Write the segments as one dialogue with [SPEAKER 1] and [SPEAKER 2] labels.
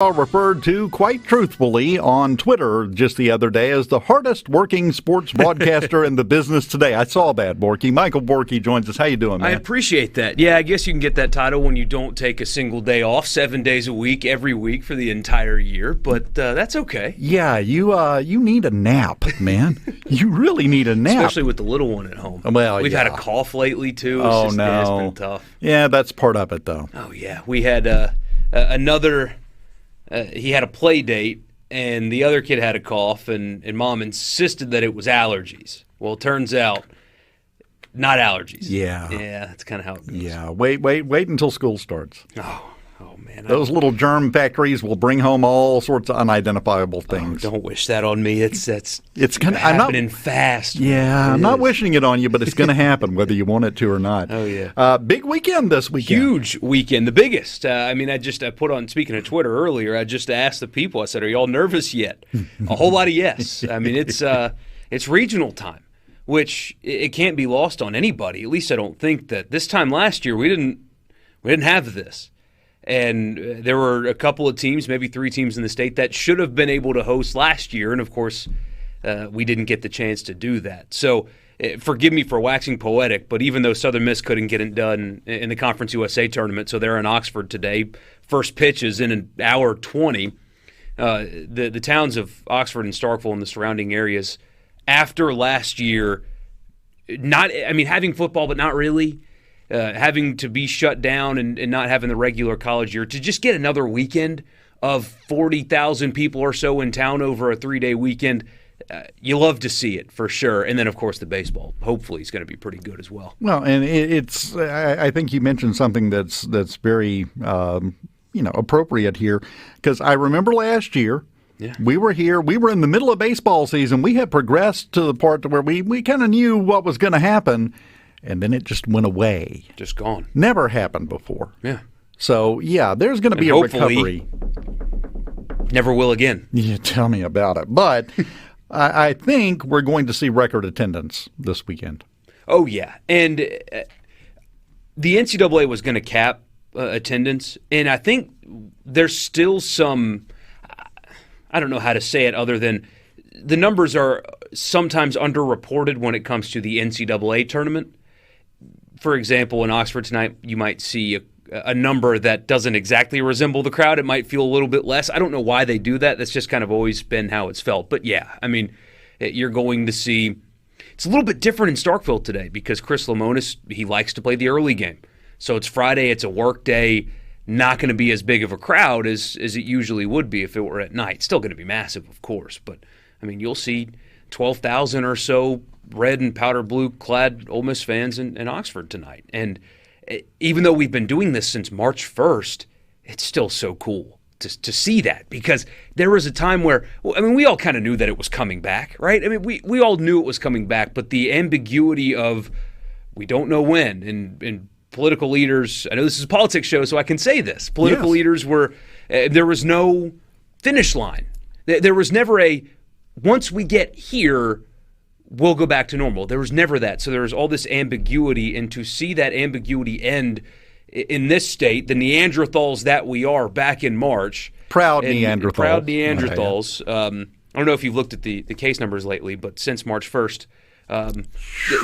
[SPEAKER 1] Referred to quite truthfully on Twitter just the other day as the hardest working sports broadcaster in the business today. I saw that, Borkey. Michael Borkey joins us. How you doing, man?
[SPEAKER 2] I appreciate that. Yeah, I guess you can get that title when you don't take a single day off, 7 days a week, every week for the entire year, but that's okay.
[SPEAKER 1] Yeah, you need a nap, man. You really need a nap.
[SPEAKER 2] Especially with the little one at home.
[SPEAKER 1] Well,
[SPEAKER 2] We've had a cough lately, too.
[SPEAKER 1] It's
[SPEAKER 2] it's been tough.
[SPEAKER 1] Yeah, that's part of it, though.
[SPEAKER 2] Oh, yeah. We had another... he had a play date, and the other kid had a cough, and Mom insisted that it was allergies. Well, it turns out, not allergies.
[SPEAKER 1] Yeah.
[SPEAKER 2] Yeah, that's kind of how it goes.
[SPEAKER 1] Yeah, wait until school starts.
[SPEAKER 2] Oh man.
[SPEAKER 1] Those little germ factories will bring home all sorts of unidentifiable things.
[SPEAKER 2] Don't wish that on me. It's
[SPEAKER 1] happening
[SPEAKER 2] fast.
[SPEAKER 1] Yeah, I'm not wishing it on you, but it's going to happen whether you want it to or not.
[SPEAKER 2] Oh, yeah.
[SPEAKER 1] Big weekend this weekend.
[SPEAKER 2] Huge weekend. The biggest. I put on, speaking of Twitter earlier, I just asked the people, I said, are y'all nervous yet? A whole lot of yes. I mean, it's regional time, which it can't be lost on anybody. At least I don't think that this time last year we didn't have this. And there were a couple of teams, maybe 3 teams in the state that should have been able to host last year. And, of course, we didn't get the chance to do that. So forgive me for waxing poetic, but even though Southern Miss couldn't get it done in the Conference USA tournament, so they're in Oxford today, first pitch is in an hour 20, the towns of Oxford and Starkville and the surrounding areas, after last year, having football but not really, having to be shut down and not having the regular college year, to just get another weekend of 40,000 people or so in town over a 3-day weekend, you love to see it for sure. And then, of course, the baseball hopefully is going to be pretty good as well.
[SPEAKER 1] Well, and I think you mentioned something that's very appropriate here, because I remember last year. Yeah. We were here. We were in the middle of baseball season. We had progressed to the part where we kind of knew what was going to happen. And then it just went away.
[SPEAKER 2] Just gone.
[SPEAKER 1] Never happened before.
[SPEAKER 2] Yeah.
[SPEAKER 1] So, yeah, there's going to be a recovery.
[SPEAKER 2] Never will again.
[SPEAKER 1] Yeah, tell me about it. But I think we're going to see record attendance this weekend.
[SPEAKER 2] Oh, yeah. And the NCAA was going to cap attendance. And I think there's still some, I don't know how to say it other than the numbers are sometimes underreported when it comes to the NCAA tournament. For example, in Oxford tonight, you might see a number that doesn't exactly resemble the crowd. It might feel a little bit less. I don't know why they do that. That's just kind of always been how it's felt. But yeah, I mean, you're going to see – it's a little bit different in Starkville today because Chris Lamonis, he likes to play the early game. So it's Friday. It's a work day. Not going to be as big of a crowd as it usually would be if it were at night. Still going to be massive, of course. But, I mean, you'll see 12,000 or so red and powder blue clad Ole Miss fans in Oxford tonight. And even though we've been doing this since March 1st, it's still so cool to see that, because there was a time where, we all kind of knew that it was coming back, right? I mean, we all knew it was coming back, but the ambiguity of we don't know when, and political leaders, I know this is a politics show, so I can say this, political leaders were, there was no finish line. There was never once we get here, we'll go back to normal. There was never that. So there was all this ambiguity, and to see that ambiguity end in this state, the Neanderthals that we are back in March.
[SPEAKER 1] Proud Neanderthals.
[SPEAKER 2] Proud Neanderthals. I don't know if you've looked at the case numbers lately, but since March 1st,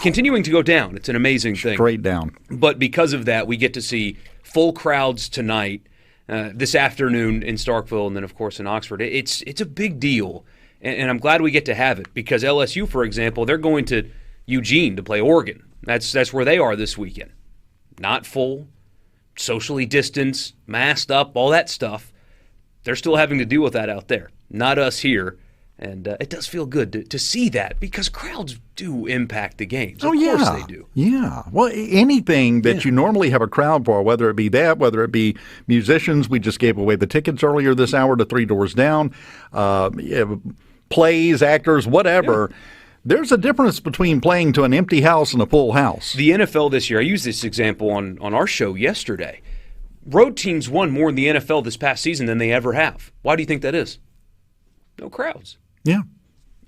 [SPEAKER 2] continuing to go down. It's an amazing thing.
[SPEAKER 1] Straight down.
[SPEAKER 2] But because of that, we get to see full crowds tonight, this afternoon in Starkville, and then, of course, in Oxford. It's a big deal. And I'm glad we get to have it, because LSU, for example, they're going to Eugene to play Oregon. That's where they are this weekend. Not full, socially distanced, masked up, all that stuff. They're still having to deal with that out there. Not us here. And it does feel good to see that, because crowds do impact the games. Of course they do.
[SPEAKER 1] Yeah. Well, anything that you normally have a crowd for, whether it be that, whether it be musicians. We just gave away the tickets earlier this hour to Three Doors Down. Plays, actors, whatever. Yeah. There's a difference between playing to an empty house and a full house.
[SPEAKER 2] The NFL this year, I used this example on our show yesterday. Road teams won more in the NFL this past season than they ever have. Why do you think that is? No crowds.
[SPEAKER 1] Yeah.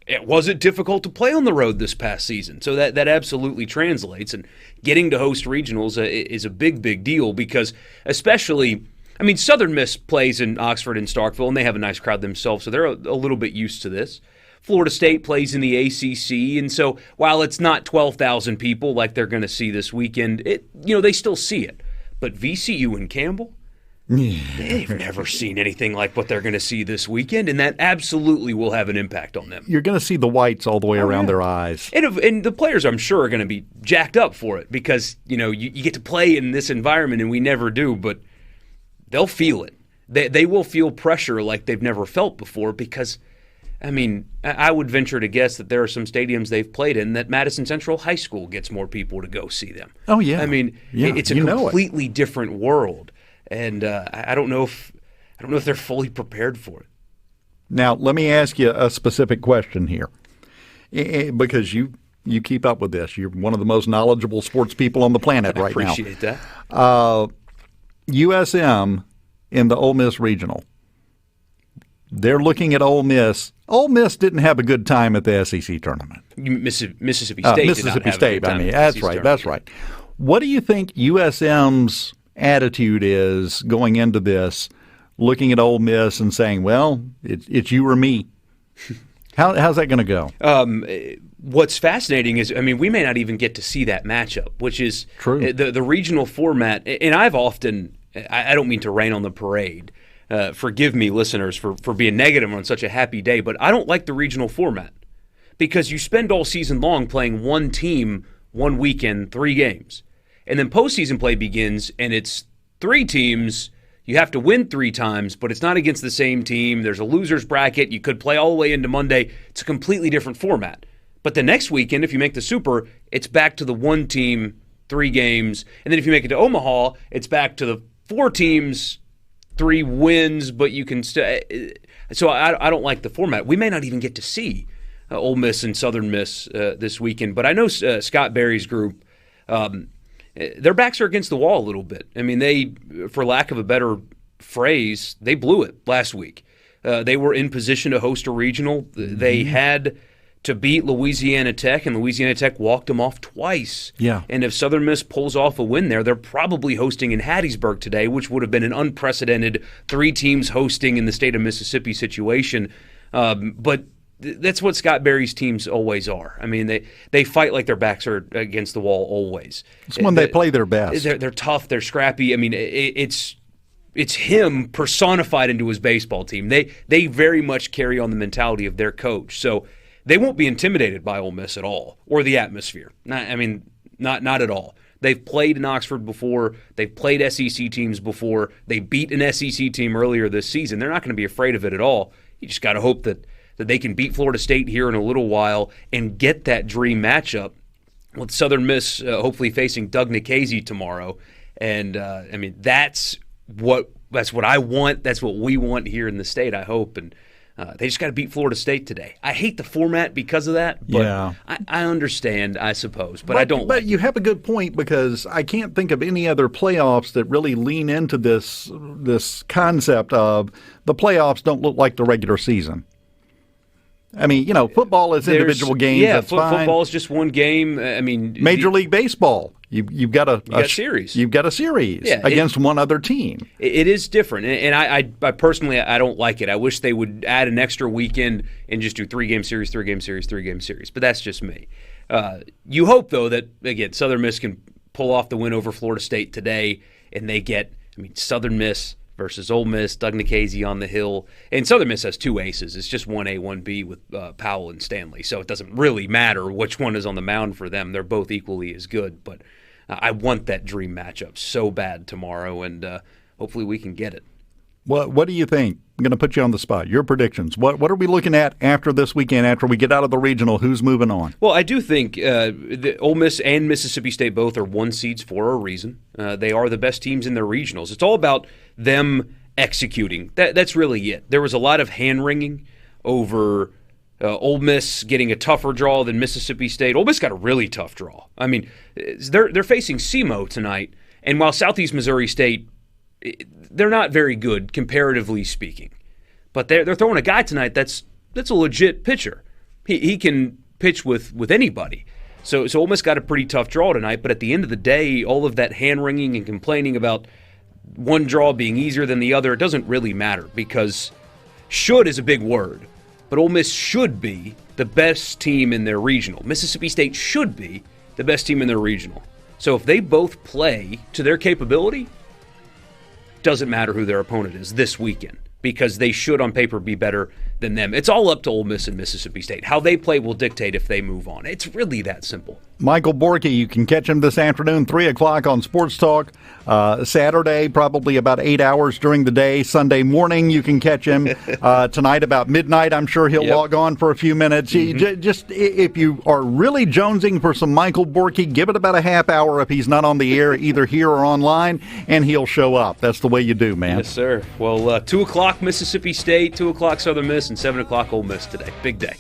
[SPEAKER 2] It wasn't difficult to play on the road this past season. So that absolutely translates. And getting to host regionals is a big, big deal, because especially I mean, Southern Miss plays in Oxford and Starkville, and they have a nice crowd themselves, so they're a little bit used to this. Florida State plays in the ACC, and so while it's not 12,000 people like they're going to see this weekend, they still see it. But VCU and Campbell, they've never seen anything like what they're going to see this weekend, and that absolutely will have an impact on them.
[SPEAKER 1] You're going to see the whites all the way around their eyes.
[SPEAKER 2] And the players, I'm sure, are going to be jacked up for it because, you get to play in this environment, and we never do, but they'll feel it. They will feel pressure like they've never felt before because, I mean, I would venture to guess that there are some stadiums they've played in that Madison Central High School gets more people to go see them.
[SPEAKER 1] Oh, yeah.
[SPEAKER 2] I mean, it's a completely different world. And I don't know if they're fully prepared for it.
[SPEAKER 1] Now, let me ask you a specific question here, because you keep up with this. You're one of the most knowledgeable sports people on the planet right now.
[SPEAKER 2] I appreciate that.
[SPEAKER 1] USM in the Ole Miss Regional. They're looking at Ole Miss. Ole Miss didn't have a good time at the SEC tournament.
[SPEAKER 2] Mississippi State.
[SPEAKER 1] Mississippi State. I mean, that's right. That's right. What do you think USM's attitude is going into this, looking at Ole Miss and saying, "Well, it's you or me"? How's that going to go?
[SPEAKER 2] What's fascinating is, I mean, we may not even get to see that matchup, which is
[SPEAKER 1] true.
[SPEAKER 2] The regional format. And I've often, I don't mean to rain on the parade. Forgive me, listeners, for being negative on such a happy day, but I don't like the regional format because you spend all season long playing one team, one weekend, 3 games. And then postseason play begins, and it's 3 teams. You have to win 3 times, but it's not against the same team. There's a loser's bracket. You could play all the way into Monday. It's a completely different format. But the next weekend, if you make the Super, it's back to the 1 team, 3 games. And then if you make it to Omaha, it's back to the 4 teams, 3 wins, but you can still. So I don't like the format. We may not even get to see Ole Miss and Southern Miss this weekend. But I know Scott Berry's group, their backs are against the wall a little bit. I mean, they, for lack of a better phrase, they blew it last week. They were in position to host a regional. Mm-hmm. They had to beat Louisiana Tech, and Louisiana Tech walked them off twice.
[SPEAKER 1] Yeah.
[SPEAKER 2] And if Southern Miss pulls off a win there, they're probably hosting in Hattiesburg today, which would have been an unprecedented 3 teams hosting in the state of Mississippi situation. But that's what Scott Berry's teams always are. I mean, they fight like their backs are against the wall always.
[SPEAKER 1] It's when they play their best.
[SPEAKER 2] They're tough. They're scrappy. I mean, it's him personified into his baseball team. They very much carry on the mentality of their coach. So they won't be intimidated by Ole Miss at all, or the atmosphere. Not at all. They've played in Oxford before. They've played SEC teams before. They beat an SEC team earlier this season. They're not going to be afraid of it at all. You just got to hope that they can beat Florida State here in a little while and get that dream matchup with Southern Miss hopefully facing Doug Nikhazy tomorrow. And, I mean, that's what I want. That's what we want here in the state, I hope. And they just got to beat Florida State today. I hate the format because of that, but
[SPEAKER 1] yeah.
[SPEAKER 2] I understand, I suppose, but I don't.
[SPEAKER 1] But you have a good point, because I can't think of any other playoffs that really lean into this concept of the playoffs don't look like the regular season. I mean, football is individual games.
[SPEAKER 2] Yeah,
[SPEAKER 1] that's fine.
[SPEAKER 2] Football is just one game. I mean,
[SPEAKER 1] Major League Baseball, you've got a
[SPEAKER 2] series.
[SPEAKER 1] You've got a series against one other team.
[SPEAKER 2] It is different, and I personally I don't like it. I wish they would add an extra weekend and just do 3-game series, 3-game series, 3-game series. But that's just me. You hope though that again Southern Miss can pull off the win over Florida State today, and they get Southern Miss versus Ole Miss, Doug Nikhazy on the hill. And Southern Miss has 2 aces. It's just 1A, 1B with Powell and Stanley. So it doesn't really matter which one is on the mound for them. They're both equally as good. But I want that dream matchup so bad tomorrow, and hopefully we can get it.
[SPEAKER 1] What do you think? I'm going to put you on the spot. Your predictions. What are we looking at after this weekend, after we get out of the regional? Who's moving on?
[SPEAKER 2] Well, I do think the Ole Miss and Mississippi State both are 1 seeds for a reason. They are the best teams in their regionals. It's all about them executing. That's really it. There was a lot of hand-wringing over Ole Miss getting a tougher draw than Mississippi State. Ole Miss got a really tough draw. I mean, they're facing SEMO tonight, and while Southeast Missouri State, they're not very good comparatively speaking, but they're throwing a guy tonight that's a legit pitcher. He can pitch with anybody. So Ole Miss got a pretty tough draw tonight. But at the end of the day, all of that hand wringing and complaining about one draw being easier than the other, it doesn't really matter because should is a big word. But Ole Miss should be the best team in their regional. Mississippi State should be the best team in their regional. So if they both play to their capability, doesn't matter who their opponent is this weekend because they should on paper be better than them. It's all up to Ole Miss and Mississippi State. How they play will dictate if they move on. It's really that simple.
[SPEAKER 1] Michael Borkey, you can catch him this afternoon, 3 o'clock on Sports Talk. Saturday, probably about 8 hours during the day. Sunday morning, you can catch him. Tonight, about midnight, I'm sure he'll log on for a few minutes. Just if you are really jonesing for some Michael Borkey, give it about a half hour if he's not on the air, either here or online, and he'll show up. That's the way you do, man.
[SPEAKER 2] Yes, sir. Well, 2 o'clock Mississippi State, 2 o'clock Southern Miss, and 7 o'clock Ole Miss today. Big day.